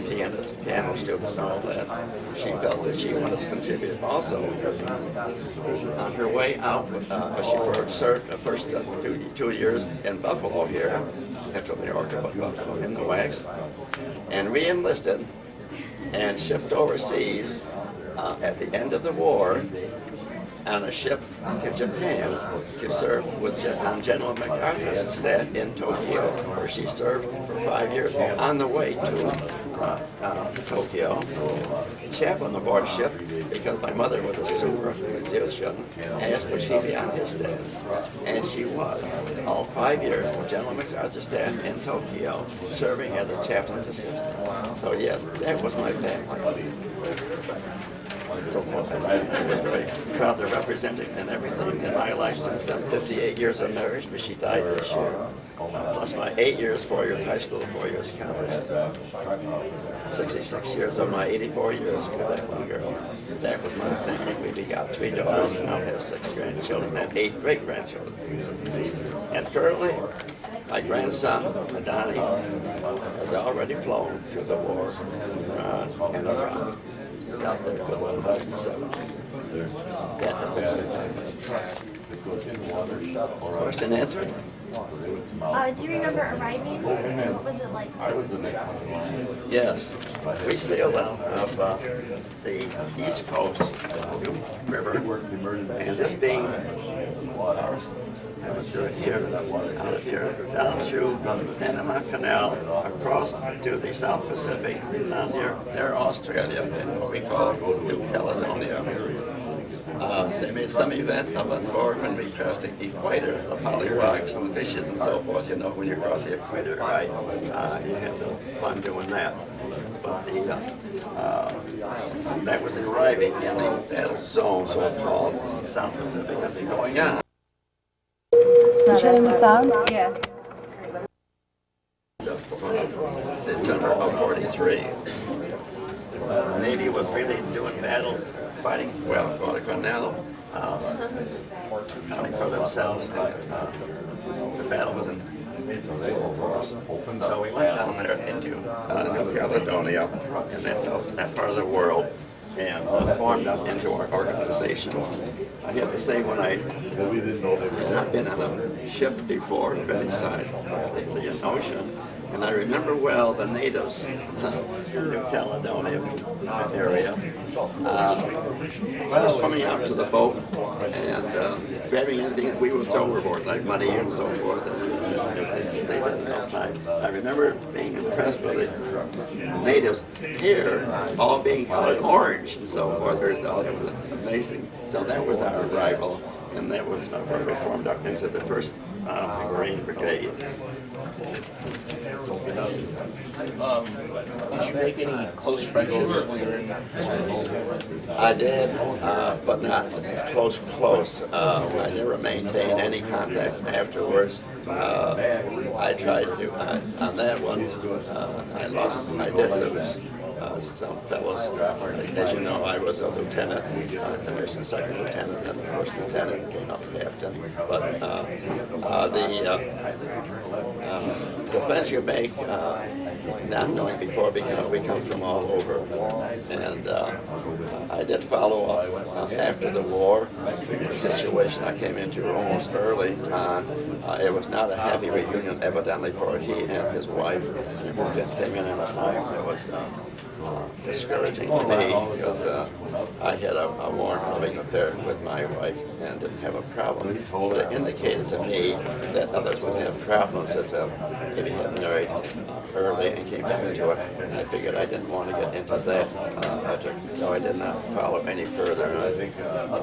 piano students and all that. She felt that she wanted to contribute also. On her way out, she served the first 2 years in Buffalo here, Central New York, Buffalo, in the wax, and re-enlisted and shipped overseas at the end of the war on a ship to Japan to serve on General MacArthur's staff in Tokyo, where she served for 5 years. On the way to Tokyo, chaplain aboard ship, because my mother was a super musician, asked would she be on his staff, and she was. All 5 years of General MacArthur's staff in Tokyo, serving as a chaplain's assistant. So yes, that was my family. So I was very proud of representing and everything in my life since 58 years of marriage, but she died this year. Plus my 8 years, 4 years high school, 4 years of college. 66 years of my 84 years with that one girl. That was my family. We begot 3 daughters and now have 6 grandchildren and 8 great-grandchildren. And currently, my grandson, Adani, has already flown to the war in Iraq. Out there for 107. Question answered? Do you remember arriving? What was it like? Yes. We sailed out of the East Coast River, and this being our hemisphere here, out of here, down through the Panama Canal, across to the South Pacific, down near Australia, in what we call New Caledonia. They made some event of it for when we crossed the equator, the pollywogs and the fishes and so forth. You know, when you cross the equator, right, you have fun doing that. But that was arriving in the battle zone, so-called the South Pacific, had been going on. Sharing the sound? Yeah. December of 43. The Navy was really doing battle, fighting, well, Guadalcanal, fighting for themselves. The battle was in full force. So we went down there into New Caledonia, and that part of the world, and formed up into our organization. I have to say, when I had not been on a ship before of any side, particularly an ocean, and I remember well the natives in New Caledonia area swimming out to the boat and grabbing anything that we would throw overboard, like money and so forth, as they did in those times. I remember being impressed with the natives here all being colored orange and so forth. It was amazing. So that was our arrival, and that was where we formed up into the 1st Marine Brigade. Did you make any close friendships while you were in I did, but not close. I never maintained any contact afterwards. I tried to, on that one, I did lose some fellows. As you know, I was a lieutenant, commissioned 2nd lieutenant, and 1st lieutenant, came up captain. But the friends you make, not knowing before, because we come from all over. And I did follow up after the war, the situation I came into almost early on. It was not a happy reunion, evidently, for he and his wife. Came in at a time that was discouraging to me, because I had a warm, loving affair with my wife and didn't have a problem. But it indicated to me that others would have problems that maybe had married early and came back to it. And I figured I didn't want to get into that, so I did not follow any further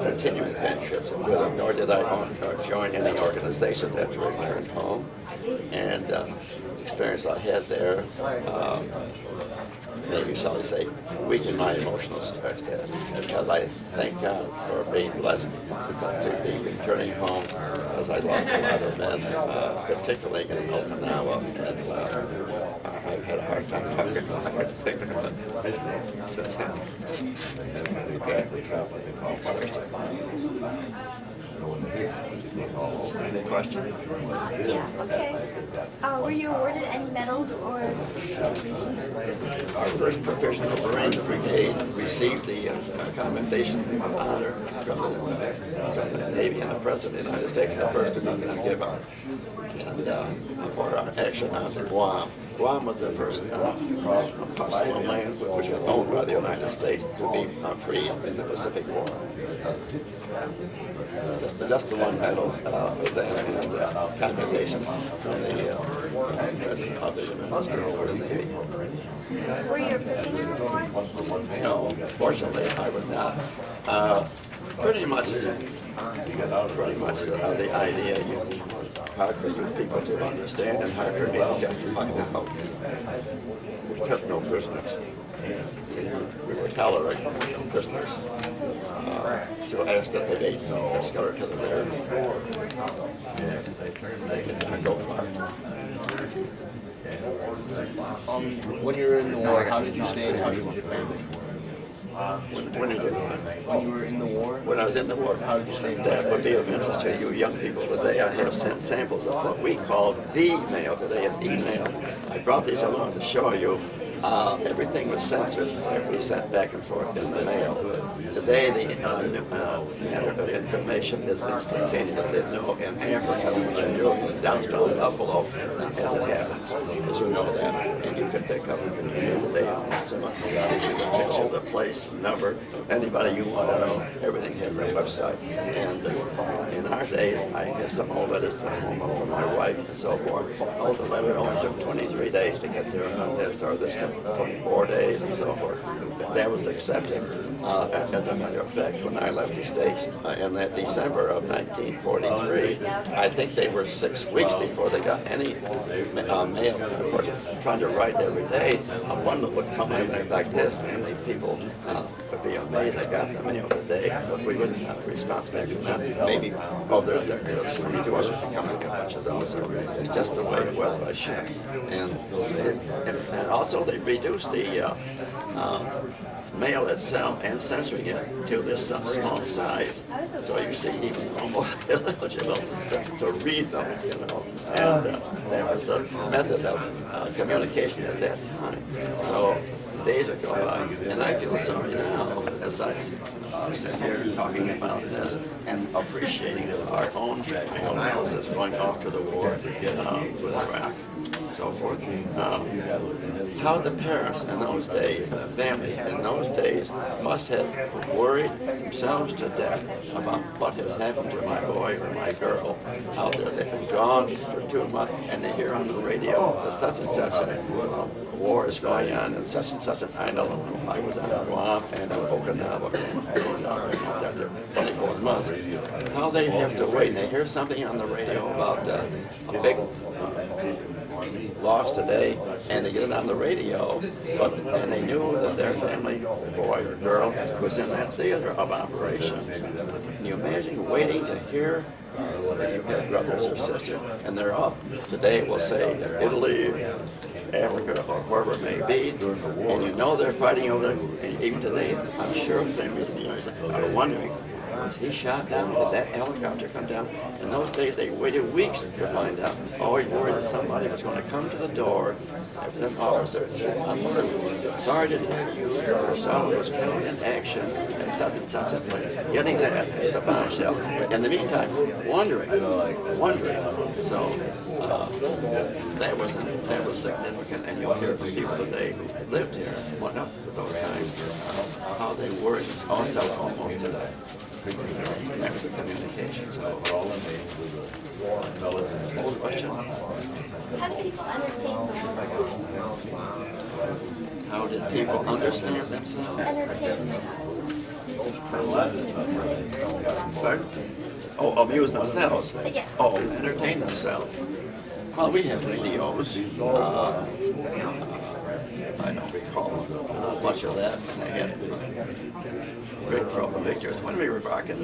continuing friendships with them, nor did I join any organizations after I returned home. And experience I had there, maybe shall we say, weakened my emotional stress test, because I thank God for being blessed to be returning home, as I lost a lot of men, particularly in Okinawa, and I've had a hard time talking. I think about it since then. Any question? Yeah, okay. Were you awarded any medals or citations? Our first professional Marine Brigade received the commendation honor from the Navy and the President of the United States, the first to give out. And for our action on Guam. Guam was the first parcel of land which was owned by the United States to be free in the Pacific War. Just the one medal and commendation from the President of the United States for the Navy. Were you a prisoner of war? No, fortunately, I was not. Pretty much the idea, hard for you people to understand and hard for me to justify now. We kept no prisoners. We were tolerating prisoners. So I asked that they escort to the rear. They did not go far. When you were in the war, how did you stay in touch with your family? When you did what? When you were in the war? When I was in the war, How did you stay in touch? that would be of interest to you young people today. I have sent samples of what we call the mail. Today is email. I brought these along to show you. Everything was censored. It was sent back and forth in the mail. Today, the matter of information is instantaneous. They know in Africa, which you do, downstream Buffalo, as it happens, as you know that. And you can pick up the day picture, the place, number, anybody you want to know. Everything has a website. And in our days, I have some old letters at home from my wife and so forth. Oh, the letter only took 23 days to get there on this or this 24 days and so forth. That was accepted. As a matter of fact, when I left the States in that December of 1943, I think they were 6 weeks before they got any mail. Of course, trying to write every day, one would come in like this, and the people would be amazed I got the mail today, but we wouldn't have a response back from them. Maybe, they're coming to us or becoming bunches also. It's just the way it was by ship. And also they reduced the mail itself and censoring it to this small size. So you see, even almost illegible to read them, you know. And that was the method of communication at that time. So days ago by, and I feel sorry now as I sit here talking about this and appreciating our own houses going off to the war with Iraq. So forth. How the parents in those days, the family in those days, must have worried themselves to death about what has happened to my boy or my girl out there. They've been gone for 2 months, and they hear on the radio that such and such a war is going on, and such an island. I was on Guam and on Okinawa. I was out there 24 months. How they have to wait, and they hear something on the radio about a big lost today, and they get it on the radio, and they knew that their family, boy or girl, was in that theater of operation. Can you imagine waiting to hear that you have brothers or sisters, and they're off today, we'll say Italy, Africa, or wherever it may be, and you know they're fighting over there, and even today, I'm sure families in the United States are wondering, was he shot down? Did that helicopter come down? In those days, they waited weeks to find out. Always worried that somebody was going to come to the door after an officer. I'm sorry to tell you, your son was killed in action at such and such a place. Getting that, it's a bombshell. In the meantime, wondering. So that was significant, and you'll hear from people today who lived here and went up to those times how they worried. Also, almost to that. After communications. Next question. How do people entertain themselves? How did people understand themselves? Entertain. Pardon? Oh, amuse themselves? Yeah. Oh, entertain themselves. Well, we have radios. I don't recall much of that. And they had great trouble pictures. When we were rocking,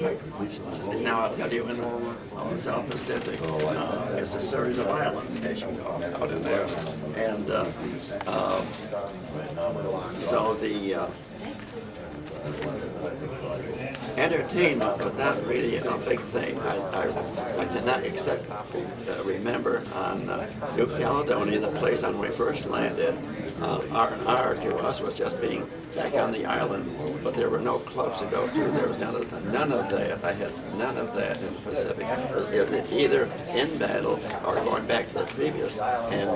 now I'll tell you, in the South Pacific, it's a series of islands, as you know, out in there. And so entertainment was not really a big thing. I cannot remember on New Caledonia, the place on when we first landed, R&R to us was just being back on the island, but there were no clubs to go to. There was none of that. I had none of that in the Pacific. Either in battle or going back to the previous and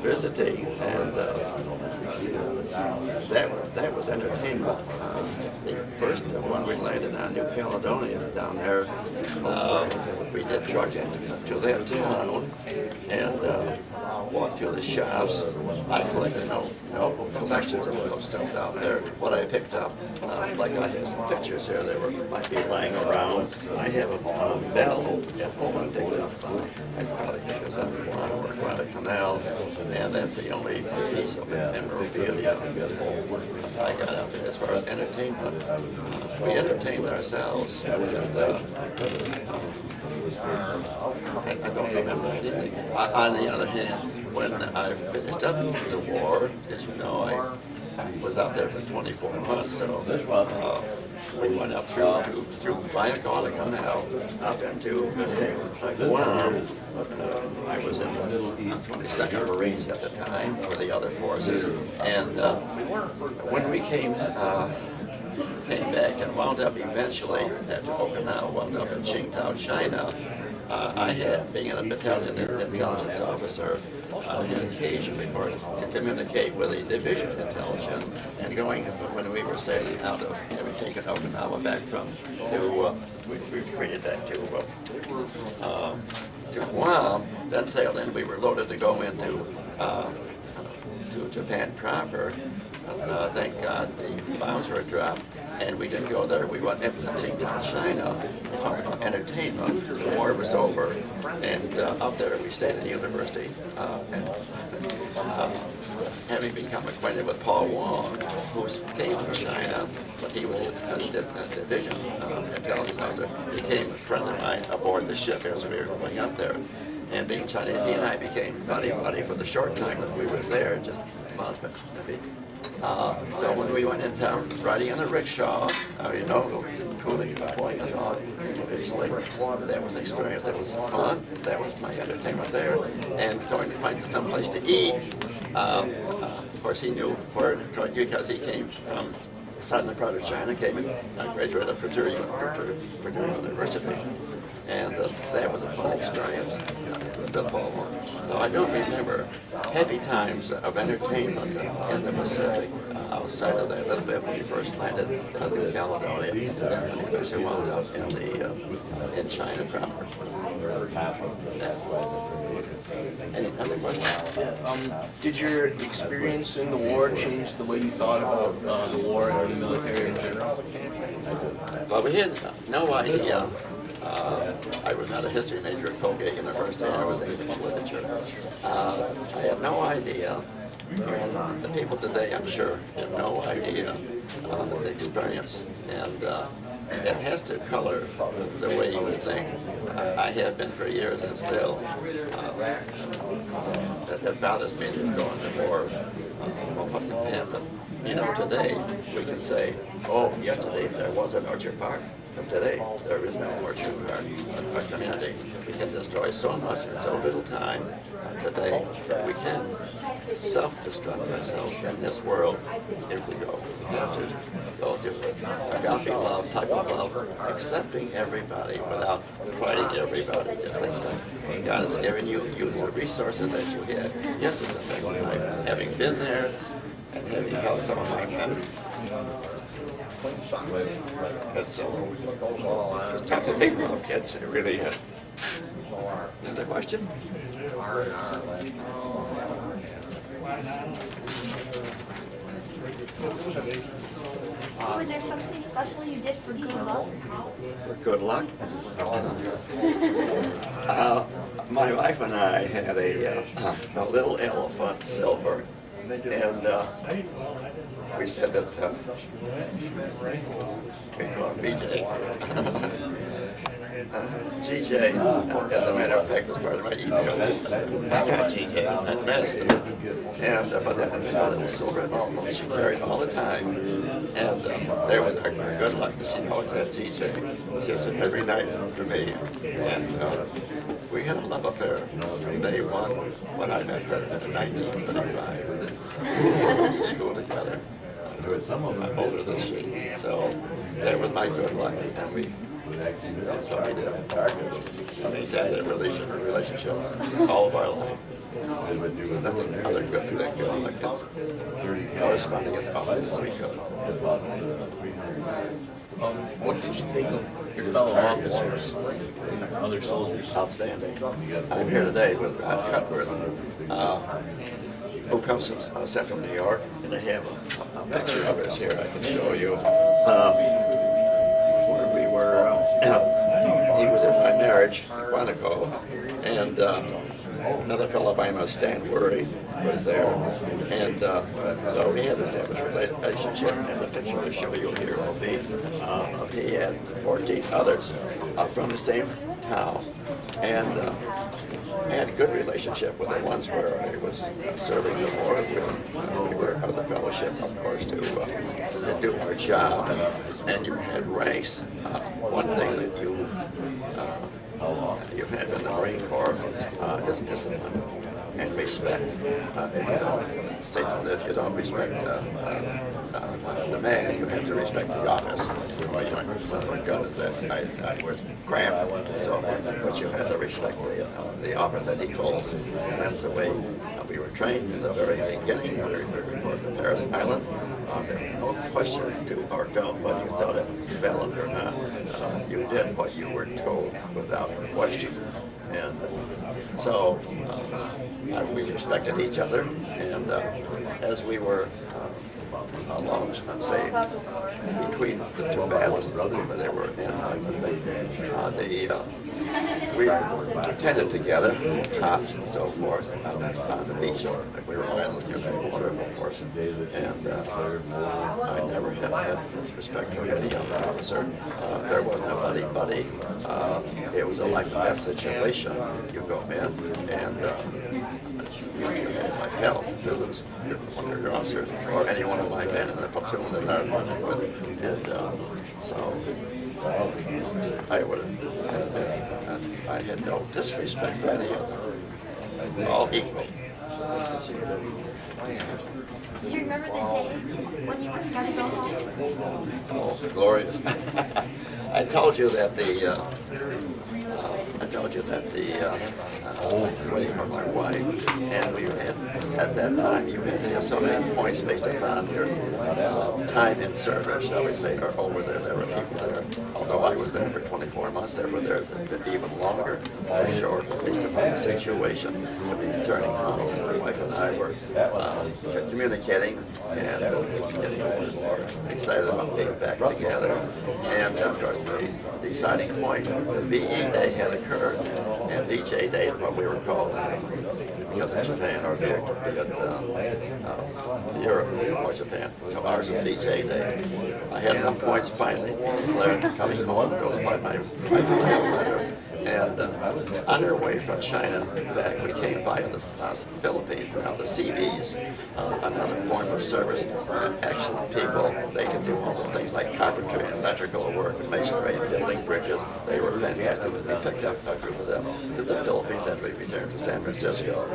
visiting, and that was entertainment. The first one we landed on New Caledonia down there, we did truck into that town and walked through the shops. I collected no collections of those stuff out there. What I picked up, like I have some pictures here, might be lying around. I have a bell at home I picked up. I probably think it was on Guam or Guadalcanal, and that's the only piece of memorabilia I got out there. As far as entertainment, we entertained ourselves. I don't remember anything. On the other hand, when I finished up the war, as you know, I was out there for 24 months, so we went up through via Guadalcanal up into Guam. I was in the 22nd Marines at the time, or the other forces, and when we came back and wound up eventually at Okinawa, wound up in Qingdao, China. I had, being a battalion intelligence officer, had occasionally to communicate with the division intelligence, and going when we were sailing out of, having taken Okinawa back from we retreated that to Guam, then sailed in. We were loaded to go into to Japan proper. Thank God the bombs were dropped, and we didn't go there. We went into China, talking about entertainment. The war was over, and up there we stayed at the university. Having become acquainted with Paul Wong, who came from China, but he was a division intelligence officer, became a friend of mine aboard the ship as we were going up there. And being Chinese, he and I became buddy for the short time that we were there, just a month maybe. So when we went in town, riding on a rickshaw, cooling and pulling us on individually, that was an experience. That was fun. That was my entertainment there. And going to find some place to eat. Of course, he knew where, because he came from the southern part of China, came and graduated at Purdue University. And that was a fun experience. So I don't remember heavy times of entertainment in the Pacific outside of that. A little bit when we first landed in Caledonia, and then when we eventually wound up in China proper. Any other questions? Did your experience in the war change the way you thought about the war and the military in general? Well, we had no idea. I was not a history major at Colgate University. I was English literature. I had no idea, and the people today, I'm sure, have no idea of the experience. And it has to color the way you would think. I have been for years, and still, it bothers me to go into war. But today we can say, oh, yesterday there was an Orchard Park. Today, there is no Orchard Park. Our community, we can destroy so much in so little time today that we can self-destruct ourselves in this world if we go. We have to go to agape love, type of love, accepting everybody without fighting everybody. Just things like God has given you the resources that you had. Yes, it's a thing. Having been there and having had some of my men. It's tough to take little kids, it really is. Another question? Was there something special you did for good luck? For good luck? My wife and I had a little elephant, silver, and we said that we call him BJ. GJ, as a matter of fact, was part of my email. GJ at Masten. And but that little silver envelope she carried all the time. And there was a good luck. She always had GJ kissing every night for me. And we had a love affair from day one when I met her in 1935. We went to school together. I'm older than she, so that was my good luck, and that's what we did. I mean, had a relationship all of our life. Nothing other good than good luck. Corresponding as often as we could. What did you think of your fellow officers, other soldiers? Outstanding. I'm here today with Cutworth, who comes from Central New York, and I have a picture of us here I can show you. Where we were, he was in my marriage, Quantico, and another fellow by name of Stan Worry was there, and so we had established a relationship, and the picture I show you here will be he and 14 others from the same town, and I had a good relationship with the ones where I was serving the war. We were out of the fellowship, of course, to do our job, and you had ranks. One thing that you have in the Marine Corps is discipline and respect. If you don't respect the man, you have to respect the office. Well, you know, son of a gun is that I was cramped and so forth, but you have to respect the office that he holds. And that's the way we were trained in the very beginning when we reported to Paris Island. There was no question to or don't whether you thought it valid or not. You did what you were told without question. And so we respected each other, and as we were along, say, between the two battles that they were in, we tended together, cots and so forth, on the beach. We were islands near the water, of course, and I never had disrespect for any other officer. There was no buddy-buddy. It was a life-and-death situation. You go in, and you had like hell to lose one of your officers or any one of my men in the platoon that I was working with. And so I had no disrespect for any of them. All equal. Do you remember the day when you got to go home? Oh, glorious. I told you that waiting for my wife, and we had, at that time, you had to have so many points based upon your time in service, shall we say, or over there. There were people there. Although I was there for 24 months, there were there that been even longer, for sure, based upon the situation. To be returning home, my wife and I were communicating and getting more and more excited about being back together. And of course, the deciding point, the VE Day had occurred, and VJ Day is what we were called, because of Japan or Europe or Japan. So ours was VJ Day. I had enough points finally declared coming home, notified my letter. And on our way from China back, we came by the Philippines. Now the CBs, another form of service, excellent people. They can do all the things like carpentry and electrical work, and masonry and building bridges. They were fantastic. We picked up a group of them to the Philippines and we returned to San Francisco.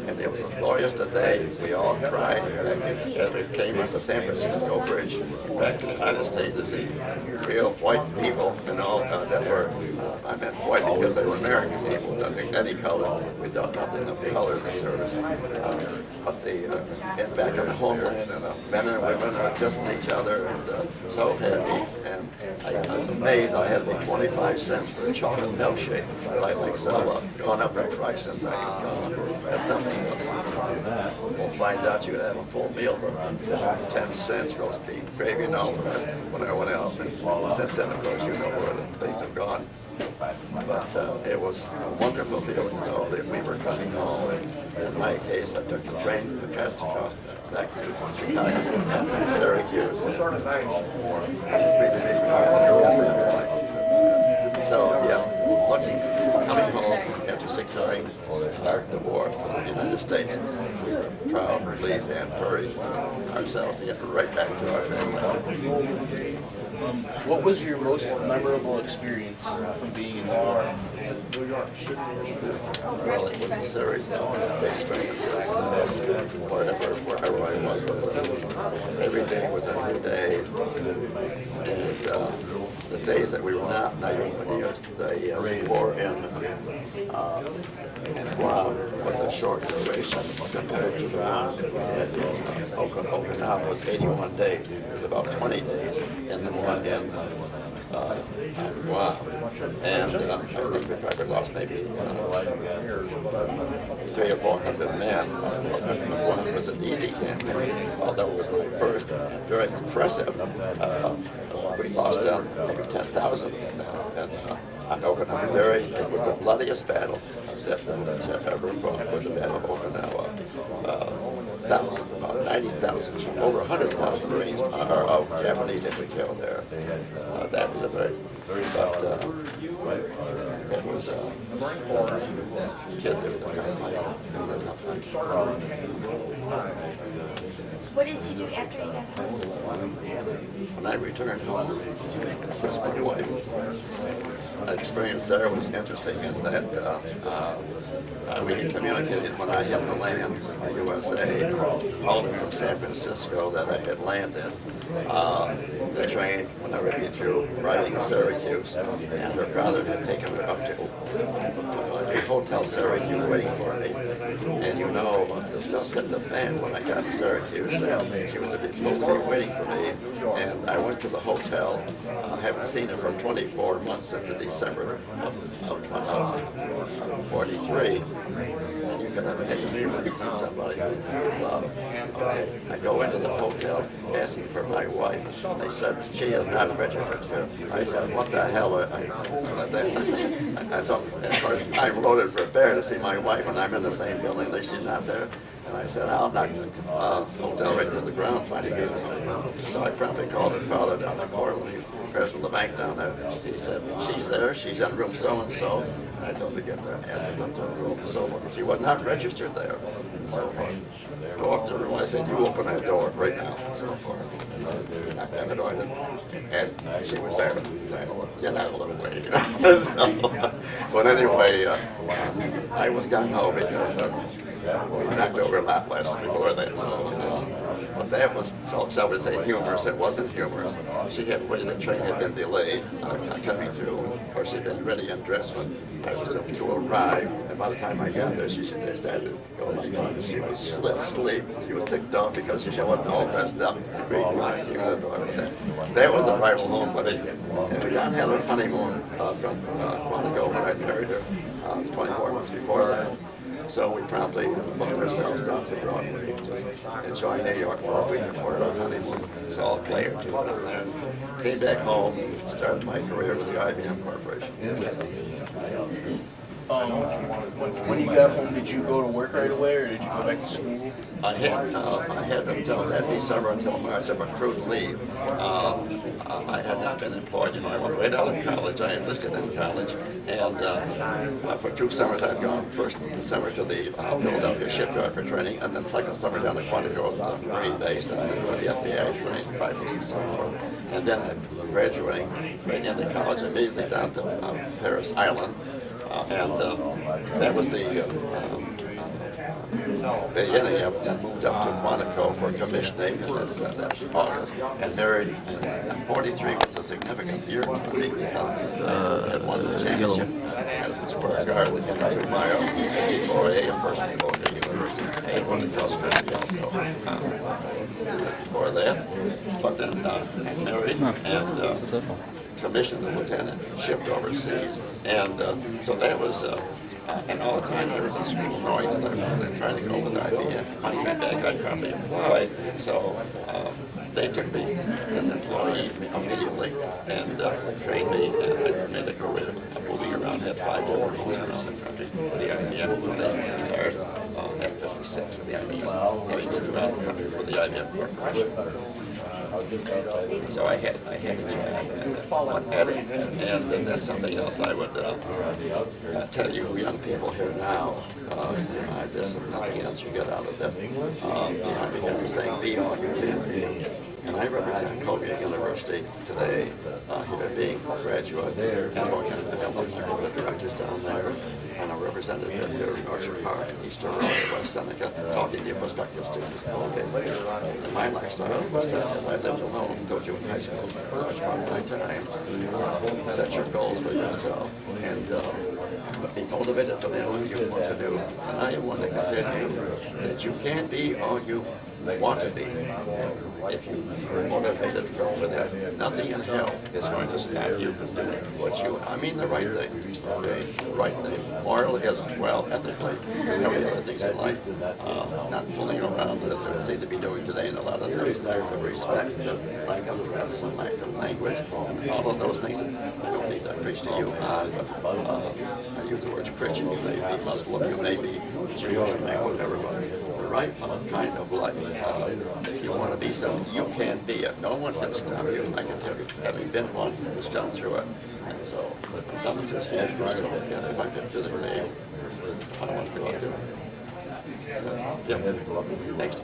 And it was a glorious day. We all cried as we came up the San Francisco Bridge back to the United States to see real white people and all that were, I meant white because they were American people, nothing any color. We thought nothing of color in the service. But and back in the homeland, and men and women are just each other, and so happy. And I was amazed. I had about 25 cents for a chocolate milkshake. But I think so gone up in price since I've gone. That's something else. We'll find out you have a full meal for 10 cents, roast beef, gravy, and all the rest when I went out. And since then, of course, you know where the things have gone. But it was a wonderful feeling to know that we were coming home. And in my case, I took the train to Costa back to Chicago and Syracuse. So, yeah. lucky coming home after securing the war from the United States. We were proud, relieved, and encouraged ourselves to get right back to our family. What was your most memorable experience from being in the war? Well, it was a series of experiences, wherever I was. Every day was a new day, and the days that we were not even used to the war in Guam was a short duration compared to the one in Okinawa was 81 days. It was about 20 days in the one in Guam. And I think we probably lost maybe 300 or 400 men. Guam was an easy campaign, although it was my first and very impressive. We lost maybe 10,000 men. And on Okinawa, it was the bloodiest battle that the Marines have ever fought. Was the Battle of Okinawa. Thousands, about 90,000, over 100,000 Marines or Japanese that we killed there. That was a very, but it was kids. It was a tough fight. What did you do after you got home? When I returned home, with my wife, my experience there was interesting in that we had communicated when I hit the land, the USA, called from San Francisco that I had landed. The train, when I would be through riding in Syracuse, and her father had taken her up to Hotel Syracuse waiting for me. And you know, the stuff hit the fan when I got to Syracuse. She was supposed to be waiting for me, and I went to the hotel. I haven't seen her for 24 months since December of 43. And you can imagine me when you see somebody who okay. I go into the hotel asking for my wife. They said, she is not registered here. I said, what the hell are I? And so, of course, I'm loaded for bear to see my wife, and I'm in the same building that she's not there. And I said, I'll knock the hotel right to the ground, finding her. So I promptly called her father down the corridor, he's the president of the bank down there. He said, she's there, she's in room so-and-so. I told her to get there, asked her to go to the room, so she was not registered there. And so go up to the room, I said, you open that door right now, and so forth. He said, knocked on the door, and she was there, saying, get out a little way, you know. So, but anyway, I was gung-ho because we knocked over a lot less before that, so, but that was, so I would say humorous. It wasn't humorous. She had waited, the train had been delayed coming through. Of course, she'd been ready and dressed when I was up to arrive, and by the time I got there, she started to go like that. She was asleep. She was ticked off because she wasn't all dressed up. That was a rival home, but John had her honeymoon from Quantico when I married her 24 months before that. So we promptly booked ourselves down to Broadway, just enjoy New York for a week before our honeymoon. Saw a play or two down there. Came back home, started my career with the IBM Corporation. When you got home, did you go to work right away, or did you go back to school? I had until that December, until March, of accrued leave. I had not been employed. You know, I went right out of college. I enlisted in college, and for 2 summers I'd gone. First summer to the Philadelphia shipyard for training, and then second summer down to Quantico, the Marine base, down to the FBI training rifles and so forth. And then graduating right into college, immediately down to Paris Island. And that was the beginning of, and moved up to Quantico for commissioning, and that's August, and married. And 43 was a significant year for me because I had won the championship as a square guard in 2 mile C4A, a first before the university. I won the cross country also before that, but then married and commissioned a lieutenant, shipped overseas, and so that was, and all the time I was in school knowing that I was trying to go with IBM. When I came back, I'd probably fly, so they took me as an employee immediately and trained me, and I made a career of moving around, had 5 different roles around the country. The IBM was retired at 56 with the IBM, having lived around the country with the IBM Corporation. So I had a job at it, and that's something else I would tell you young people here now. This is nothing else you get out of it. Because it's saying be all you can be. And I represent Colgate University today, here being a graduate, and working with the directors down there, and a representative here in Orchard Park, East Aurora, West Seneca, talking to your prospective students at Colgate. And my lifestyle was such as I lived alone, told you in high school, large part of my time. Set your goals for yourself, and be motivated to do what you want to do. And I want to continue that you can be all you want to be. If you are motivated from within, nothing in hell is going to stop you from doing what you, I mean the right thing, okay? Right thing. Morally as well, ethically, every other things in life. Not fooling around as they seem to be doing today in a lot of things. There's a respect, lack of medicine, lack of language, all of those things. I don't need to preach to you. I use the words Christian, you may be Muslim, you may be Jewish, you may whatever, but the right kind of life. If you want to be something, you can be it. No one can stop you. I can tell you, having been one who's gone through it. And so, when someone says, yeah, if I can physically, I don't want to go out there. So, yeah, next.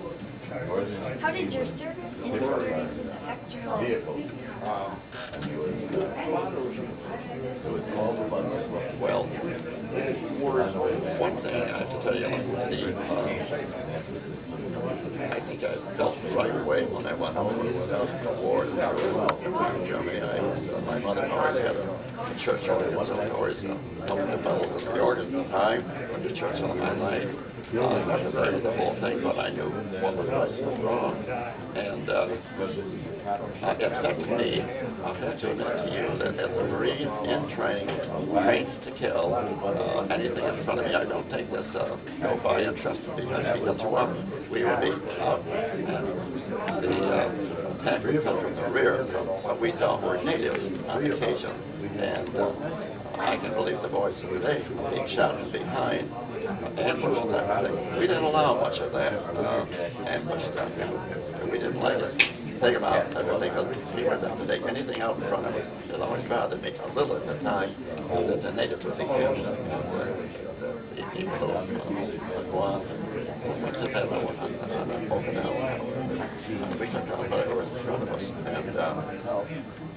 How did your service and experiences affect your life? Well, one thing I have to tell you, I think I felt right away when I went home without the war in Germany. My mother always had a church organ, so I always helped the fellows at the organ at the time, went to church all my life. I wasn't there with the whole thing, but I knew what was right and what was wrong. And it affected me. I have to admit to you that as a Marine in training, trained to kill anything in front of me, I don't take this go by and trust to be because too often we would be out and the attack would come from the rear from what we thought were natives on occasion. And I can believe the voice of the day being shot from behind, ambush type of thing. We didn't allow much of that ambush stuff. We didn't like it. Take them out. I don't think we went down to take anything out in front of us. It always bothered me a little at the time that the natives would be killed. The people of Guam went to that on Okinawa. We took down whatever was in front of us.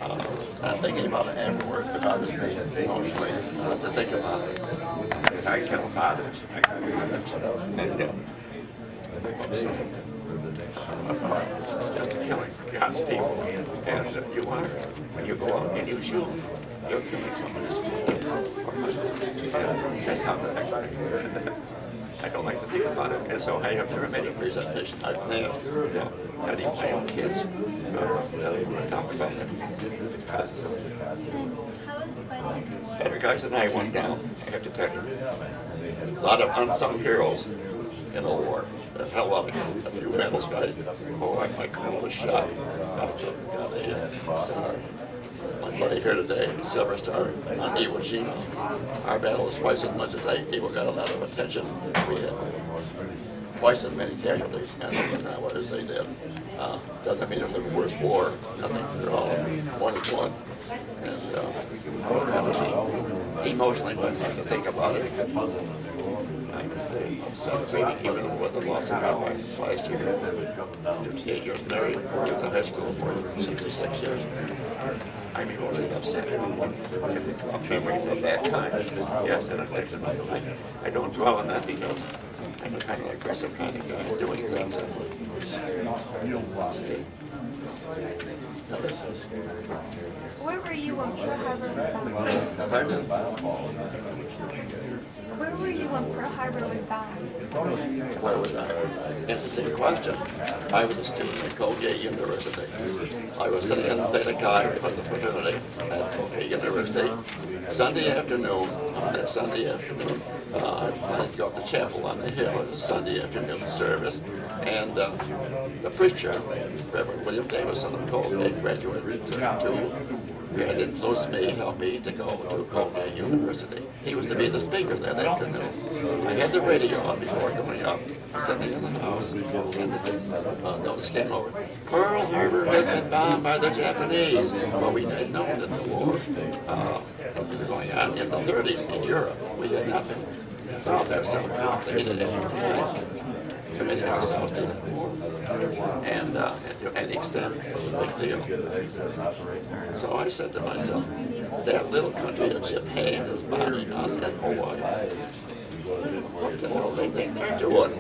And I'm thinking about it afterwards. It bothers me emotionally to think about it. I kill fathers. I kill mothers. And just a killing for God's people. And you are, when you go out and you shoot, you're killing somebody's father or husband. And that's how it affects me. I don't like to think about it. And so I have never made a presentation. I've never, not even my own kids, talk about it. How is fighting? Better guys than I went down, I have to tell you. A lot of unsung heroes in the war. The hell of a few medals guys. Oh, my colonel was shot. Got a star. My buddy here today, Silver Star on Iwo Jima. Our battle was twice as much as Iwo got a lot of attention. We had twice as many casualties on Okinawa as they did. Doesn't mean it was a worse war. Nothing. They're all 1-1. And emotionally, but to think about it. I'm 17, even with the loss of my wife this last year. 58 years married, was in high school for 66 years. I'm emotionally upset. I think about memories of that time. Yes, it affected my life. I don't dwell on that because I'm a kind of aggressive kind of guy doing things. Where were you when Pearl Harbor was bombed? Pardon? Where were you when Pearl Harbor was bombed? Where was I? Interesting question. I was a student at Colgate University. I was sitting in Theta Chi with the fraternity at Colgate University. Sunday afternoon, on that Sunday afternoon, I planned to go to chapel on the hill. It was a Sunday afternoon service. And the preacher, Reverend William Davison of Colgate, graduated to He had influenced me, helped me to go to Kobe University. He was to be the speaker that afternoon. I had the radio on before going up, sitting in the house, and the notice came over. Pearl Harbor has been bombed by the Japanese. Well, we had known that the war was going on in the 30s in Europe. We had not been found ourselves complicated at the time, committing ourselves to the war. And to any extent, it was a big deal. So I said to myself, that little country of Japan is bombing us in Hawaii. What the hell do they think they're doing?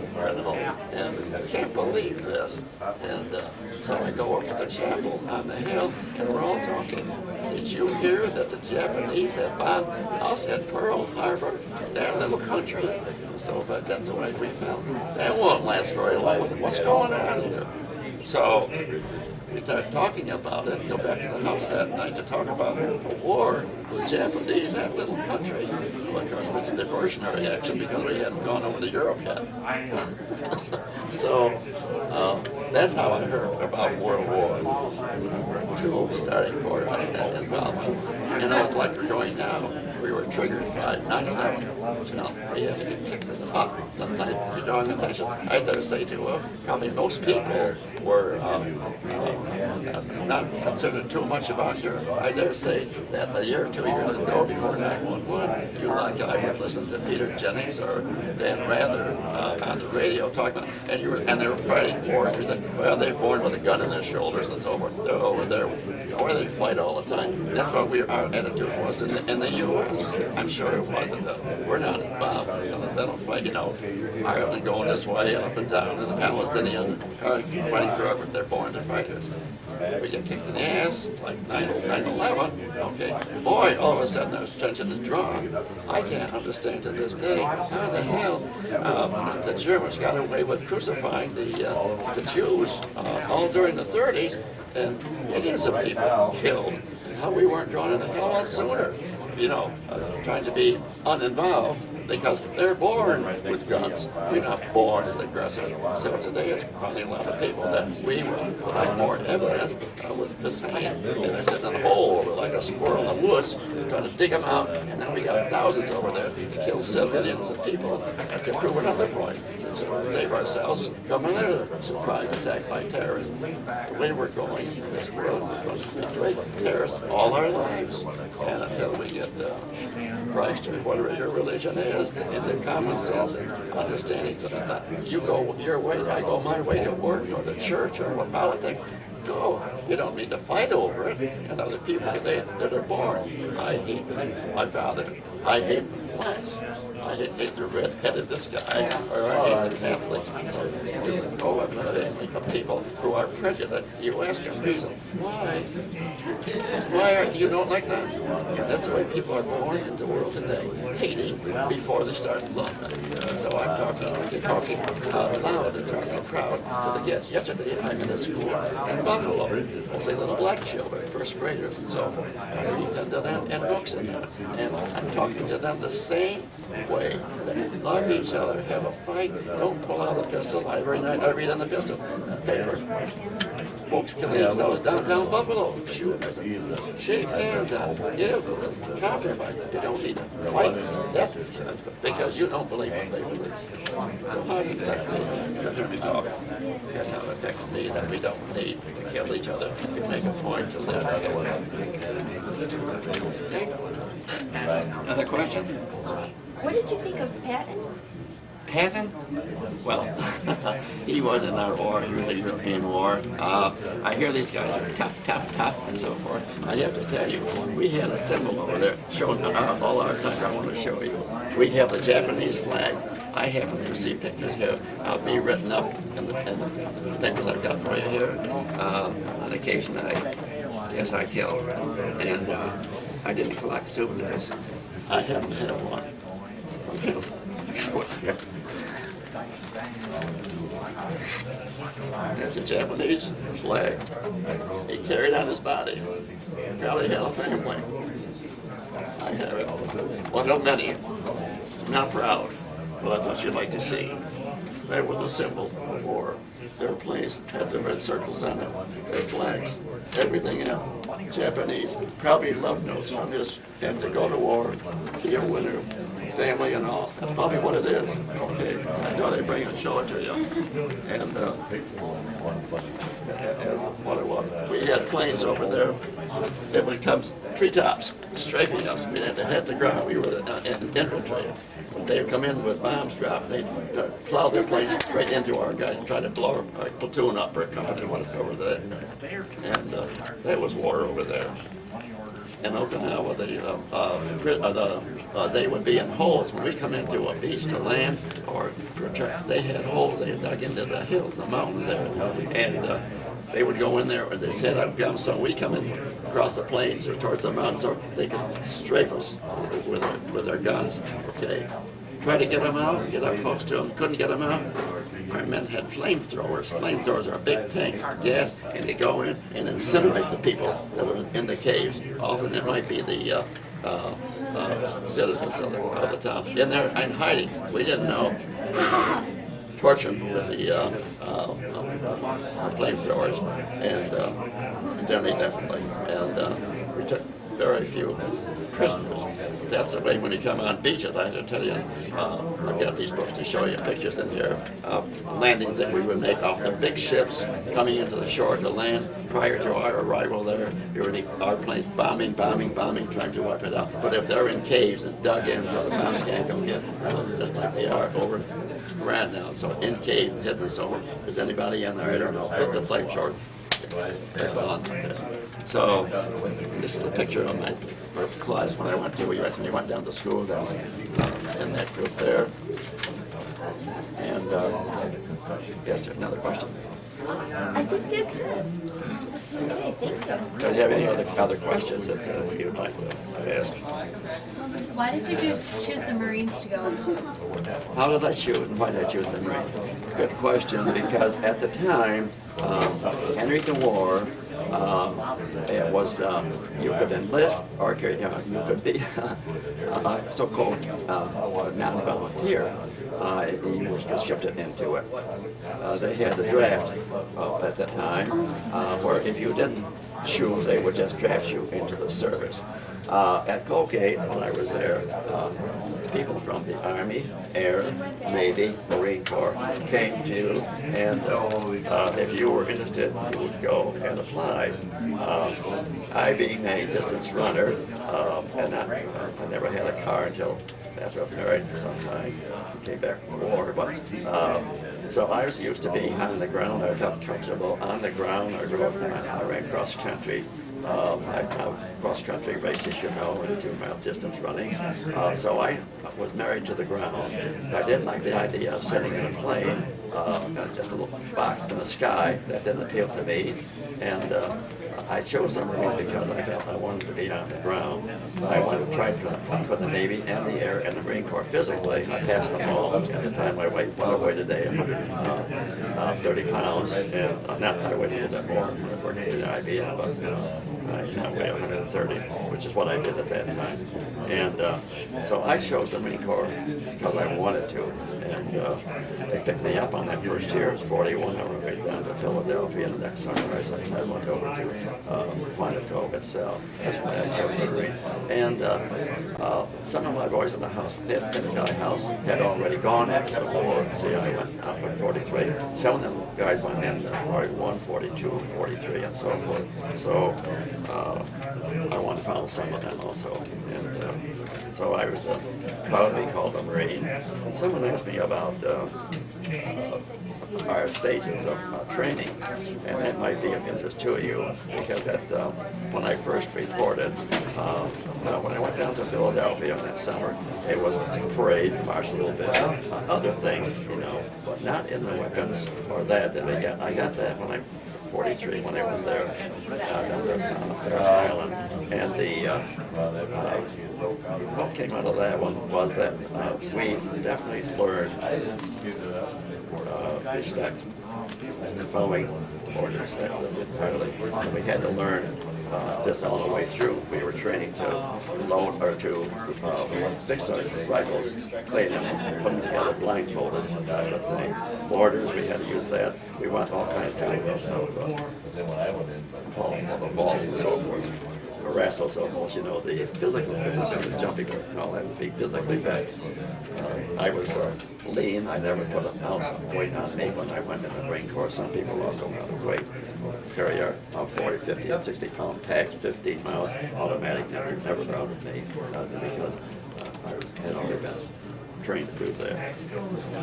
And I can't believe this. And so I go up to the chapel on the hill, and we're all talking. Did you hear that the Japanese had bombed us at Pearl Harbor, that little country? So but that's the way we felt. That won't last very long. What's going on here? So we started talking about it, go back to the house that night to talk about the war with the Japanese, that little country. Well, of course, it was a diversionary action because we hadn't gone over to Europe yet. So that's how I heard about World War II starting for us and involvement. You know, it's like we're going now. We were triggered by 9/11. You know, we had to get kicked in the butt. Sometimes you're drawing attention. I dare say to probably most people were not considered too much about Europe. I dare say that a year or 2 years ago, before 9/11, you like I would listen to Peter Jennings or Dan Rather on the radio talking about, and they were fighting war. You said, well, they're born with a gun in their shoulders and so forth. They're over there. Where they fight all the time. That's what our attitude was in the U.S. I'm sure it wasn't. We're not involved. You know, they don't fight. You know, Ireland going this way, up and down. And the Palestinians are fighting forever. They're born to fighters. We get kicked in the ass, like 9/11. Okay, boy, all of a sudden our attention is drawn. I can't understand to this day how the hell the Germans got away with crucifying the Jews all during the 30s, and millions of people killed, and how we weren't drawn in until a lot sooner. You know, trying to be uninvolved because they're born with guns. We're not born as aggressors. So today it's probably a lot of people that we were putting more evidence with this hand. And they're sitting in a hole like a squirrel in the woods trying to dig them out. And now we got thousands over there to kill civilians and people to prove another point. To save ourselves from another surprise attack by terrorists. The way we're going in this world, we're going to be afraid of terrorists all our lives. And until we get Christ or whatever your religion is, into common sense and understanding that you go your way, I go my way to work or to church or what politics. Go. You don't need to fight over it. And other people today that are born. I hate my father. I hate blacks. I hate the red-headed this guy, or I hate the Catholics. So you go up in a family of people who are prejudiced. You ask them reason. Why? Why you don't like that? That's the way people are born in the world today, hating before they start loving. So I'm talking out loud and talking proud to the kids. Yesterday I'm in a school in Buffalo, mostly little black children, first graders and so forth. I read them to them and books in them. And I'm talking to them the same way. Love each other, have a fight, don't pull out the pistol. Every night I read on the pistol paper. Folks killing themselves downtown Buffalo. Shoot, shake hands out, give, compromise. You don't need to fight to death because you don't believe what they believe. So how does that affect me? That's how it affected me, that we don't need to kill each other. We make a point to live together. Okay. Another question? What did you think of Patton? Patton? Well, he was in our war. He was a European war. I hear these guys are tough, and so forth. I have to tell you, we had a symbol over there showing all our country. I want to show you. We have the Japanese flag. I happen to see pictures here. I'll be written up in the papers I've got for you here. On occasion, I killed, and I didn't collect souvenirs. I haven't had one. That's a Japanese flag. He carried on his body. Probably had a family. I have it. One of many. I'm not proud, but I thought you'd like to see. That was a symbol of war. Their planes had the red circles on them, their flags, everything else. Japanese probably love notes from this, and to go to war, be a winner, family and all. That's probably what it is. Okay, I know they bring it and show it to you. And as what it was. We had planes over there that would come treetops, strafing us. We'd have to hit the ground. We were infantry. When they'd come in with bombs dropped, they'd plow their planes right into our guys and try to blow our platoon up or a company went over there. And there was war over there. In Okinawa, they would be in holes. When we come into a beach to land, or they had holes they dug into the hills, the mountains there, and they would go in there and they said, "I've got some." We come in across the plains or towards the mountains, so they could strafe us with their guns. Okay, try to get them out, get up close to them. Couldn't get them out. Our men had flamethrowers. Flamethrowers are a big tank of gas, and they go in and incinerate the people that are in the caves. Often it might be the citizens of the town in there and hiding. We didn't know. Torch them with the flamethrowers, and then they definitely. And we took very few prisoners. That's the way when you come on beaches. I have to tell you, I've got these books to show you pictures in here of landings that we would make off the big ships coming into the shore to land. Prior to our arrival there, our planes bombing, trying to wipe it out. But if they're in caves and dug in so the bombs can't go get them, just like they are over around now. So in cave, hidden. So is anybody in there? I don't know. Put the flame short. So this is a picture of my class when I went to. We went down to school. That was in that group there. And yes, there's another question. I think that's it. Okay, thank you. Do you have any other questions that you'd like to ask? Why did you choose the Marines to go into? How did I choose and why did I choose the Marines? Good question, because at the time, entering the war, it was you could enlist or you could be a so-called non-volunteer. You were just shipped into it. They had the draft at the time, where if you didn't choose, they would just draft you into the service. At Colgate, when I was there, people from the Army, Air, Navy, Marine Corps came to, and if you were interested, you would go and apply. I, being a distance runner, and I never had a car until after I married sometime, came back from the war, but so I was used to being on the ground. I felt comfortable on the ground. I ran cross country. I've cross-country races, you know, and 2-mile distance running. So I was married to the ground. I didn't like the idea of sitting in a plane, just a little box in the sky. That didn't appeal to me. And I chose the Marines because I felt I wanted to be on the ground. I wanted to try for the Navy and the Air and the Marine Corps physically. I passed them all. At the time, I weighed, well, I weighed today 130 pounds, and not I weighed a little bit more for the idea, but I now weigh 130, which is what I did at that time. And so I chose the Marine Corps because I wanted to. And they picked me up on that first year. It was 41. I went right down to Philadelphia, and the next summer I went over to Quantico itself. That's why I chose the Marine. And some of my boys in the house, the guy house, had already gone after the war. See, I went out in 43. Some of them guys went in 41, 42, 43, and so forth. So I wanted to follow some of them also. And so I was proud to be called a Marine. Someone asked me about our stages of training, and that might be of interest to you, because that when I first reported, when I went down to Philadelphia that summer, it was a parade, march a little bit, other things, you know, but not in the weapons or that I got. I got that when I 43 when I went there down to Paris Island, and what came out of that one was that we definitely learned respect and following orders. That's entirely. We had to learn just all the way through. We were training to load or to fix our rifles, clean them, put them together, blindfolded, that kind of thing. Borders, we had to use that. We went all kinds of vaults and so forth. Wrestles almost, you know, the physical fitness, the jumping and all that, to be physically fit. I was lean. I never put an ounce of weight on me when I went in the Marine Corps. Some people lost a lot of weight. Carry a 40, 50, and 60 pound packs, 15 miles, automatic, never bothered me because I had already been trained to do that.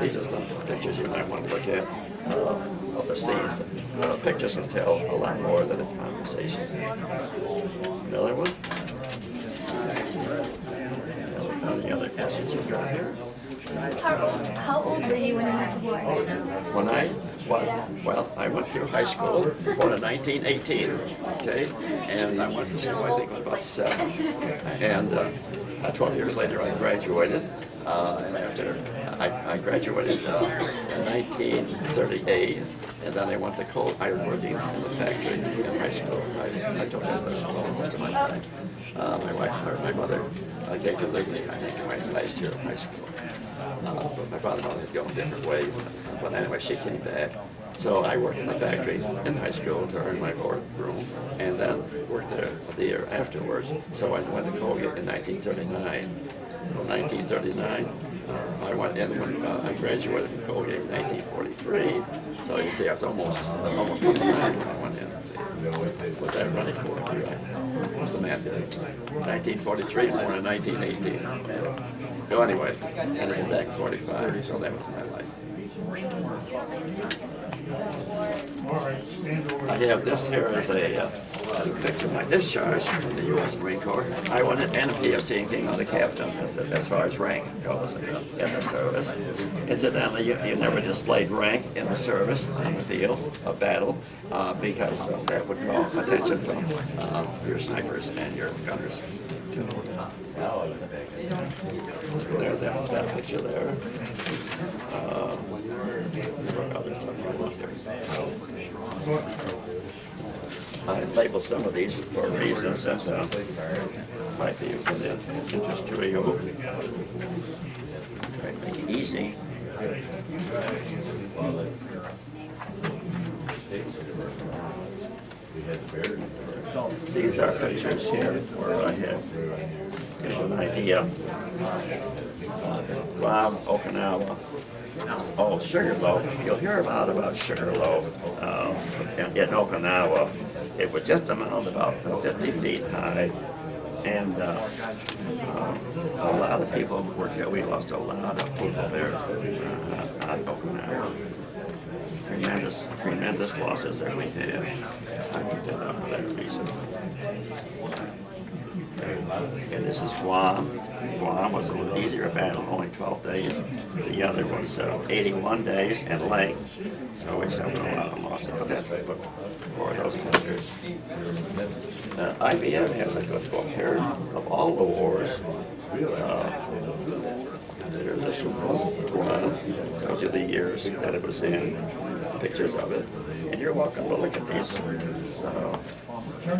These are some pictures you might want to look at of the scenes. Pictures can tell a lot more than a conversation. Another one? Any other questions you've got here? How old were you when you went to war? When I was, well, I went through high school, born in 1918, okay, and I went to school, I think, when I was about 7, and 12 years later I graduated, and after I graduated in 1938, and then I went to I was working in the factory in high school. I took that most of my time. My wife or my mother came to live with me, I think, in my last year of high school. But my father and mother had gone different ways. But anyway, she came back. So I worked in the factory in high school to earn my board room, and then worked there the year afterwards. So I went to Colgate in 1939. From 1939, I went in when I graduated from Colgate in 1943. So you see, I was almost 29 when I went in. See, was that running for it? What's the math? 1943 and born in 1918. So anyway, ended back in 45. So that was my life. I have this here as a picture of my discharge from the U.S. Marine Corps. I went in NPFC and came on the captain as far as rank goes in the service. Incidentally, you never displayed rank in the service on the field of battle because that would draw attention from your snipers and your gunners. There's that picture there. Other stuff here. I labeled some of these for reasons that might be of interest to you. Try to make it easy. These are pictures here where I have an idea. Guam, Okinawa. Oh, Sugarloaf. You'll hear about Sugarloaf in Okinawa. It was just amount about 50 feet high, and a lot of people were killed. We lost a lot of people there on Okinawa. Tremendous losses that we did. I picked it up for that reason. And this is Guam. Guam was a little easier battle, only 12 days. The other was 81 days in length. So we suffered a lot of losses. But that's for those pictures. IBM has a good book here of all the wars. There's this one. Tells you the years that it was in, pictures of it. And you're welcome to look at these.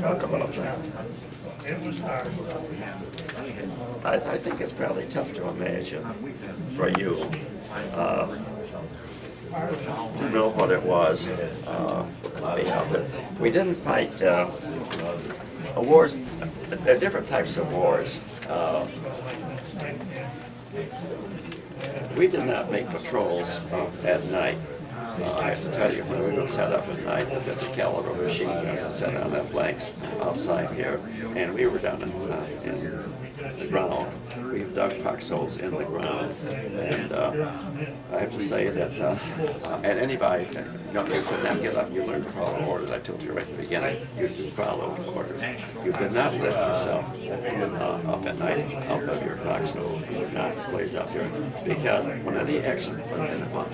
Talk about that. I think it's probably tough to imagine for you to know what it was be out there. We didn't fight wars. There are different types of wars. We did not make patrols at night. I have to tell you, when we were set up at night, the 50 caliber machine guns were set on the flanks outside here, and we were down in the ground. We dug foxholes in the ground, and I have to say that, and anybody, you could not get up. You learned to follow orders. I told you right at the beginning. You follow orders. You could not lift yourself up at night out of your foxhole. You could not blaze up here because when any action was identified,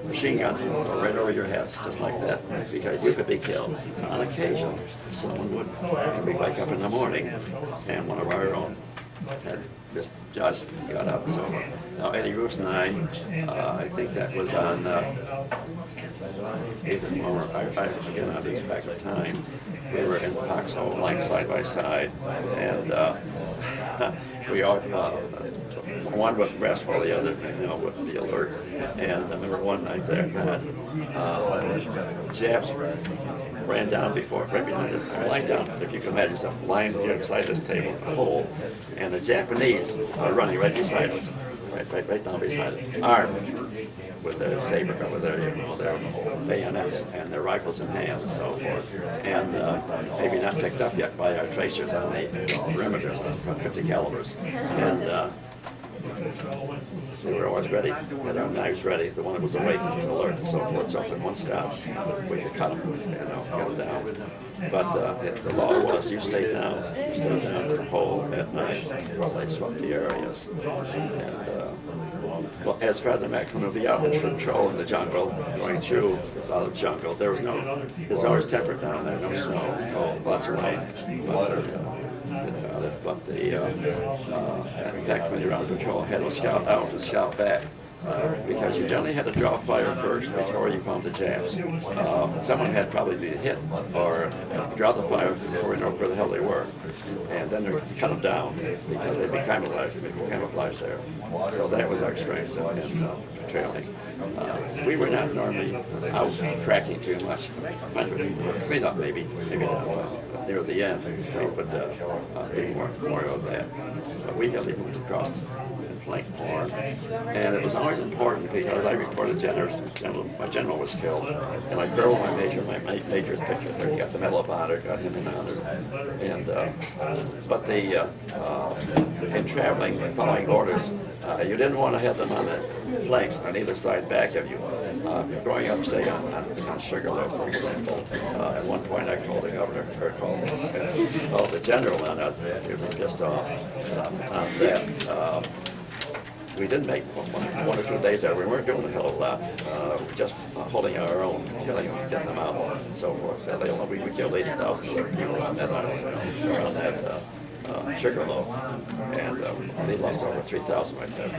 machine gun would go right over your heads, just like that, because you could be killed. On occasion, someone would wake up in the morning, and one of our own had just got up. So Eddie Roos and I think that was on even more. Again, I lose back of time. We were in foxhole, lying side by side, and we all. One would rest while the other, would be alert. And I remember one night there that Japs ran down right behind us. I'm lying down, if you can imagine yourself, lying here beside this table, a hole, and the Japanese are running right beside us, right down beside us, armed with their saber, with their bayonets and their rifles in hand and so forth. And maybe not picked up yet by our tracers on the perimeters on 50 calibers. And we were always ready, had our knives ready. The one that was awake was alert and so forth. So if one stopped, we could cut him, get him down. But the law was you stayed down. You stayed down in the hole at night while they swept the areas. And well, as Father Mac would be out in patrol in the jungle, going through a lot of jungle, there's always temperate down there, no snow, lots of rain. In fact, when you're on patrol, had to scout out and scout back. Because you generally had to draw fire first before you found the Japs. Someone had probably been hit or draw the fire before you know where the hell they were. And then they cut them down because they'd be camouflaged there. So that was our experience in trailing. We were not normally out tracking too much. Clean up maybe near the end, but be more of that. But we really moved across flank form, and it was always important because I reported my general was killed, and I throw my major's picture there. He got the Medal of Honor, got him in honor, and but in traveling, following orders, you didn't want to have them on the flanks on either side back of you. Growing up, say on Sugarloaf, for example, at one point I called the governor, or called the general on it. We were pissed off on that. We didn't make one or 2 days there. We weren't doing a hell of a lot. Just holding our own, killing them, getting them out, and so forth. We killed 80,000 other people on that island, on that Sugarloaf, and they lost over 3,000 right there.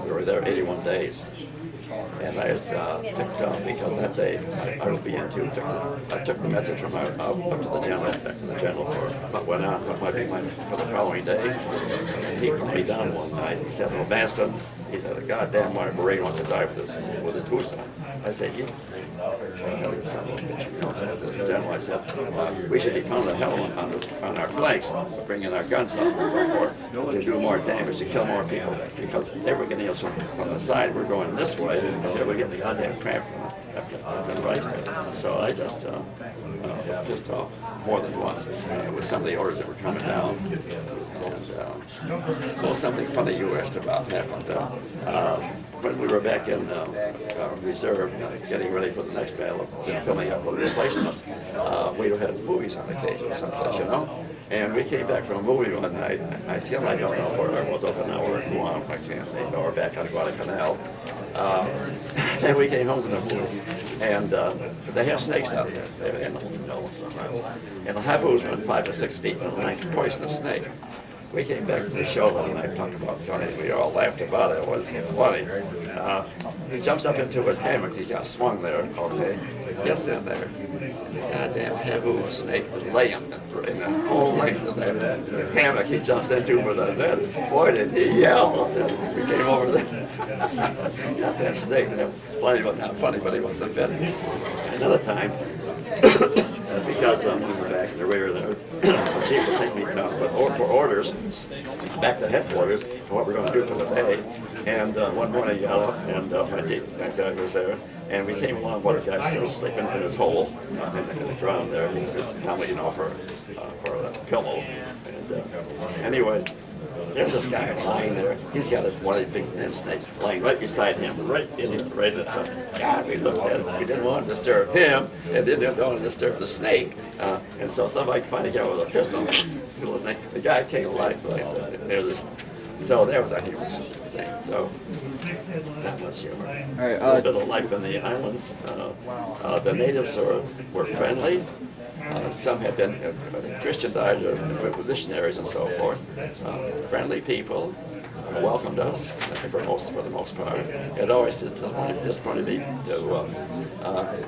We were there 81 days. And I just ticked off because that day I would be into. I took the message from up to the general, back to the general for what went on, what might be for the following day. And he called me down one night. He said, "Well, Masten," he said, "a goddamn Marine wants to die with his boots on." I said, "You." The general, I said, "We should be pounding the hell on our flanks, bringing our guns up and so forth to do more damage, to kill more people, because they were getting us from the side. We're going this way, they were getting the goddamn cramp from the right." So I just was pissed off more than once with some of the orders that were coming down. And well, something funny you asked about happened. When we were back in reserve, getting ready for the next battle, filling up with replacements, we had movies on occasion someplace, And we came back from a movie one night. I don't know where I was, Okinawa or Guam, I can't think, or back on Guadalcanal. And we came home from the movie, and they have snakes out there. They have animals and elves. And the habus run 5 to 6 feet, and a poisonous snake. We came back to the show and I talked about funny. We all laughed about it. It wasn't funny. He jumps up into his hammock. He got swung there. Okay, gets in there. Goddamn habu snake was laying in the whole length of that hammock. He jumps into with a bed. Boy, did he yell! We came over there. Got that snake. Funny, but not funny. But he wasn't betting. Another time. Because we were back in the rear there, the chief would take me for orders back to headquarters for what we're going to do for the day. And one morning I got up and my chief guy was there, and we came along. One guy still sleeping in his hole in the ground there. He says, "How many, for a pillow?" And anyway. There's this guy lying there. He's got one of these big damn snakes lying right beside him, right in the front. God, we looked at it. We didn't want to disturb him, and didn't want to disturb the snake. And so somebody finally came with a pistol. The guy came alive. So there was a humorous thing. So that was humor. All right, a little bit of life in the islands. The natives were friendly. Some had been Christianized or missionaries and so forth. Friendly people. welcomed us for the most part. It always disappointed me to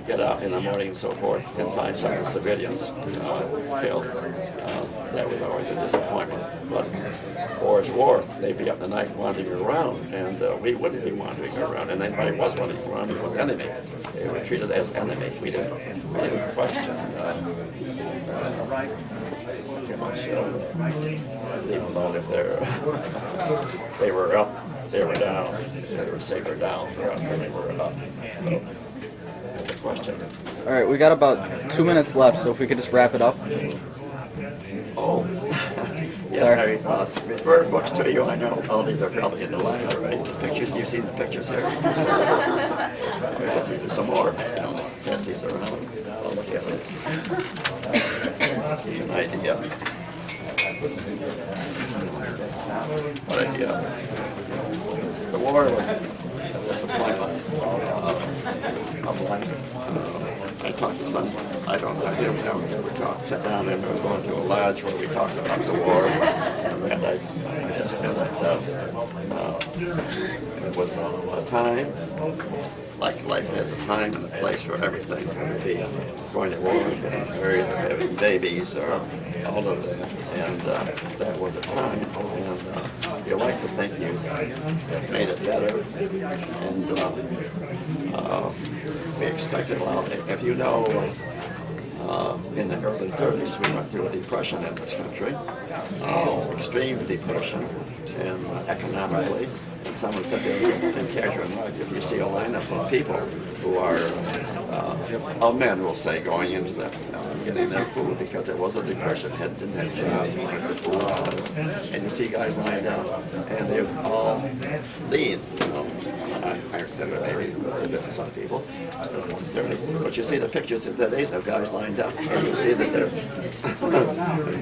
get out in the morning and so forth and find some of the civilians killed. That was always a disappointment. But war is war. They'd be up the night wandering around, and we wouldn't be wandering around. And anybody was wandering around, it was enemy. They were treated as enemy. We didn't question too much. Even though if they were up, they were down. They were safer down for us than they were up. So, that's a question. All right, we got about 2 minutes left, so if we could just wrap it up. Oh, yes, I referred books to you. I know all these are probably in the line, right? The pictures, you've seen the pictures here. Yes, these are some more. Pass these around. I'll look at it. See an idea. What idea? The war was a disappointment of life. I talked to some, I don't know him now, we sat down and we were going to a lodge where we talked about the war, and I just feel that it was a time, like life has a time and a place for everything. Be going to war, having babies, or all of that, and that was a time, and you like to think you made it better, and we expected a lot. If you know, in the early 30s, we went through a depression in this country, extreme depression, and economically. And someone said there was nothing casual. If you see a lineup of people who are, men will say, going into the, getting their food because there was a depression, didn't have jobs, wanted food and stuff. And you see guys lying down, and they're all lean, I understand that maybe a bit to some people, but you see the pictures of today's of guys lying down, and you see that they're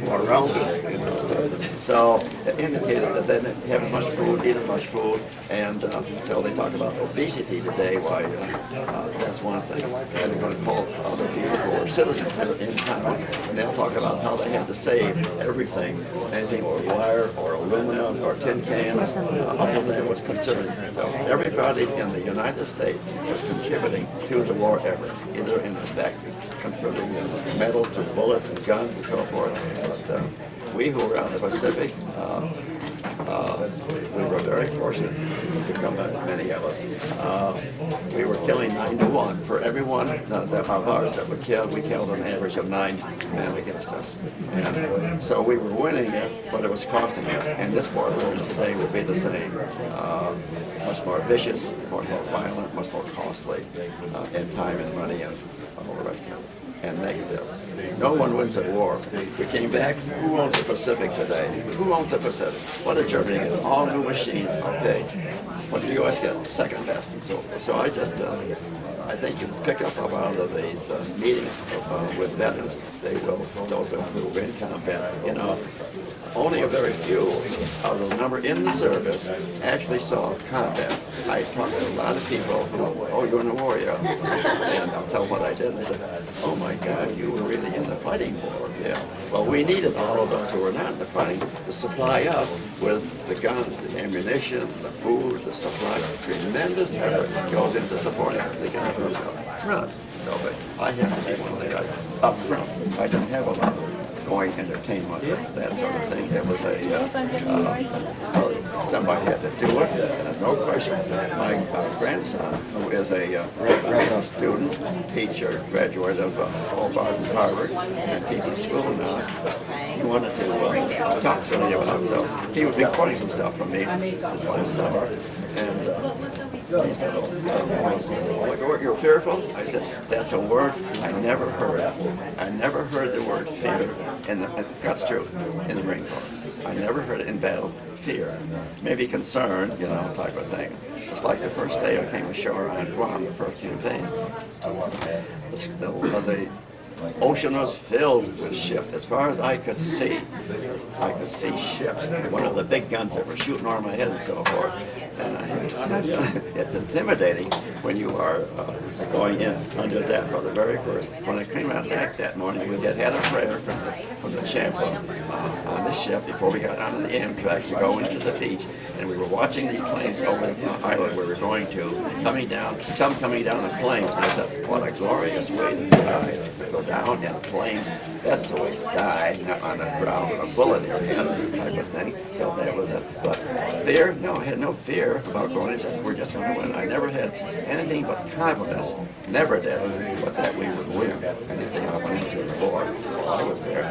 more rounded, So it indicated that they didn't have as much food, eat as much food, and so they talk about obesity today. Why? That's one thing. And they're going to call other people who are citizens in town, and they'll talk about how they had to save everything, anything or wire or aluminum or tin cans, all of that was considered. So everybody in the United States was contributing to the war effort, either in effect contributing metal to bullets and guns and so forth. But we who were out in the Pacific, we were very fortunate to come back, many of us. We were killing 9 to 1 for everyone of ours that we killed an average of 9 men against us. And so we were winning it, but it was costing us. And this war today will be the same. Much more vicious, more violent, much more costly in time and money and all the rest of it. And negative. No one wins at war. We came back. Who owns the Pacific today? Who owns the Pacific? What did Germany get? All new machines. Okay. What did the U.S. get? Second best and so forth. So I think you pick up a lot of these meetings with veterans. They will, those who are in combat, only a very few out of the number in the service actually saw combat. I talked to a lot of people who, you're in the war, yeah. And I'll tell them what I did. And they said, oh my God, you were really in the fighting war. Yeah. Well, we needed all of those who were not in the fighting to supply us with the guns, the ammunition, the food, the supply. Tremendous effort goes into supporting the guys who's up front. So, but I have to be one of the guys up front. I didn't have a lot of going entertainment, that sort of thing. It was somebody had to do it, no question. My grandson, who is a student, teacher, graduate of Harvard, and teaches school now, he wanted to talk to me about himself. He was recording some stuff from me this last summer, and he said, you're fearful? I said, that's a word I never heard. I never heard the word fear, that's true, in the Marine Corps. I never heard it in battle, fear. Maybe concern, type of thing. It's like the first day I came ashore on Guam, the first campaign. The ocean was filled with ships. As far as I could see ships. One of the big guns that were shooting over my head and so forth. It's intimidating when you are going in under that for the very first. When I came out back that morning, we had a prayer from the chaplain on the ship before we got onto the Amtrak to go into the beach, and we were watching these planes over the island where we were going to, coming down, some coming down in flames. And I said, what a glorious way to die, to go down in flames. That's the way to die, not on the ground with a bullet in your head type of thing. So that was it. But fear? No, I had no fear about going. It's just, we're just going to win. I never had anything but confidence, never did, but that we would win anything up into the board. So I was there.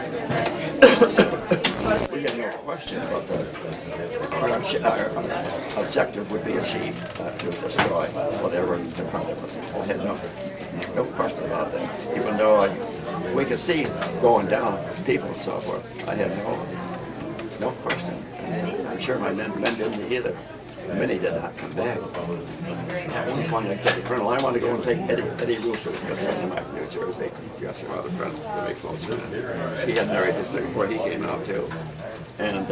We had no question about our objective would be achieved, to destroy whatever in front of us. I had no question about that. Even though we could see going down people and so forth, I had no question. I'm sure my men didn't either. Many did not come back. At one point I told the colonel, I want to go and take Eddie Russo, a friend of mine from New Jersey. He got some other friends, very close friend. He had married his before he came out too. And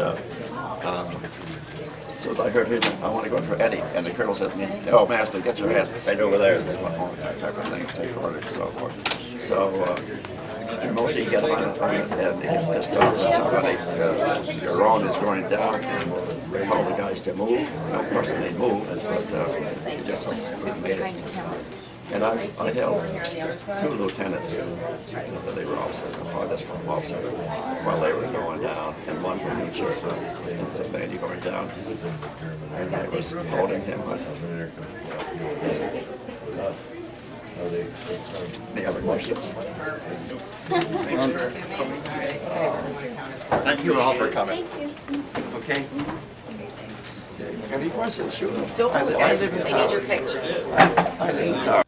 so I heard him, I want to go for Eddie. And the colonel said to me, oh, Master, get your ass right over there. This is what type of things, take orders and so forth. So, and mostly get on it and just somebody, your own is going down, and call the guys to move. Of course, they moved, but it just made it. And I held 2 lieutenants, they were officers, while they were going down, and one from each Pennsylvania going down, and I was holding him. Any other questions? Thank you all for coming. Okay. Any questions? Sure. Don't move, guys. They need your pictures. All